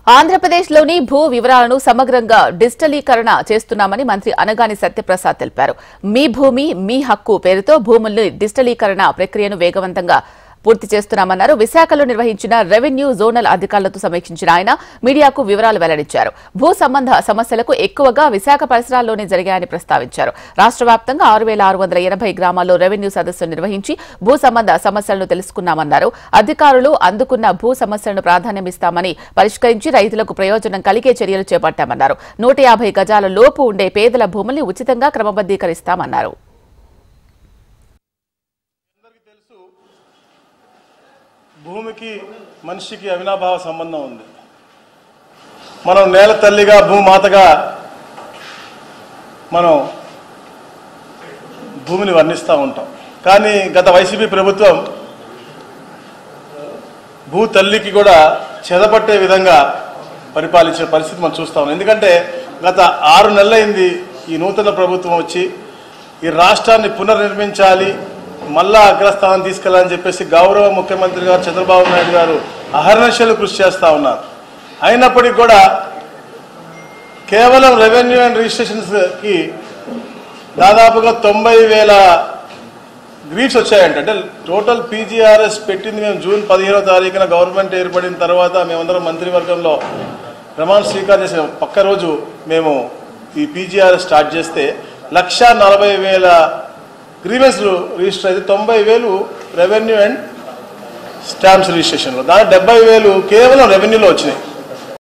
ఆంధ్రప్రదేశ్లోని భూ వివరాలను సమగ్రంగా డిజిటలీకరణ చేస్తున్నామని మంత్రి అనగాని సత్యప్రసాద్ తెలిపారు. మీ భూమి మీ హక్కు పేరుతో భూముల డిజిటలీకరణ ప్రక్రియను వేగవంతంగా పూర్తి చేస్తున్నామన్నారు. విశాఖలో నిర్వహించిన రెవెన్యూ జోనల్ అధికారులతో సమీక్షించిన ఆయన మీడియాకు వివరాలు వెల్లడించారు. భూ సంబంధ సమస్యలకు ఎక్కువగా విశాఖ పరిసరాల్లోనే జరిగాయని ప్రస్తావించారు. రాష్ట్ర వ్యాప్తంగా 6680 గ్రామాల్లో రెవెన్యూ సదస్సులు నిర్వహించి భూ సంబంధ సమస్యలను తెలుసుకున్నామన్నారు. అధికారులు అందుకున్న భూ సమస్యలను ప్రాధాన్యమిస్తామని పరిష్కరించి రైతులకు ప్రయోజనం కలిగే చర్యలు చేపట్టామన్నారు. 150 గజాల లోపు ఉండే పేదల భూముల్ని ఉచితంగా క్రమబద్దీకరిస్తామన్నారు. భూమికి మనిషికి అవినాభావ సంబంధం ఉంది. మనం నేల తల్లిగా భూమాతగా మనం భూమిని వర్ణిస్తూ ఉంటాం. కానీ గత వైసీపీ ప్రభుత్వం భూ తల్లికి కూడా చెదపట్టే విధంగా పరిపాలించే పరిస్థితి మనం చూస్తా ఉన్నాం. ఎందుకంటే గత 6 నెలలైంది ఈ నూతన ప్రభుత్వం వచ్చి ఈ రాష్ట్రాన్ని పునర్నిర్మించాలి, మళ్ళా అగ్రస్థానం తీసుకెళ్లాలని చెప్పేసి గౌరవ ముఖ్యమంత్రి గారు చంద్రబాబు నాయుడు గారు అహర్నిశలు కృషి చేస్తూ ఉన్నారు. అయినప్పటికీ కూడా కేవలం రెవెన్యూ అండ్ రిజిస్ట్రేషన్స్కి దాదాపుగా 90,000 గ్రీడ్స్ వచ్చాయంట. అంటే టోటల్ పీజీఆర్ఎస్ పెట్టింది మేము జూన్ 15వ తారీఖున గవర్నమెంట్ ఏర్పడిన తర్వాత మేమందరం మంత్రివర్గంలో ప్రమాణ స్వీకారం చేసిన పక్క రోజు మేము ఈ పీజీఆర్ఎస్ స్టార్ట్ చేస్తే 1,40,000 గ్రీవెన్స్లు రిజిస్టర్ అయితే 90,000 రెవెన్యూ అండ్ స్టాంప్స్ రిజిస్ట్రేషన్లో, దాని 70,000 కేవలం రెవెన్యూలో వచ్చినాయి.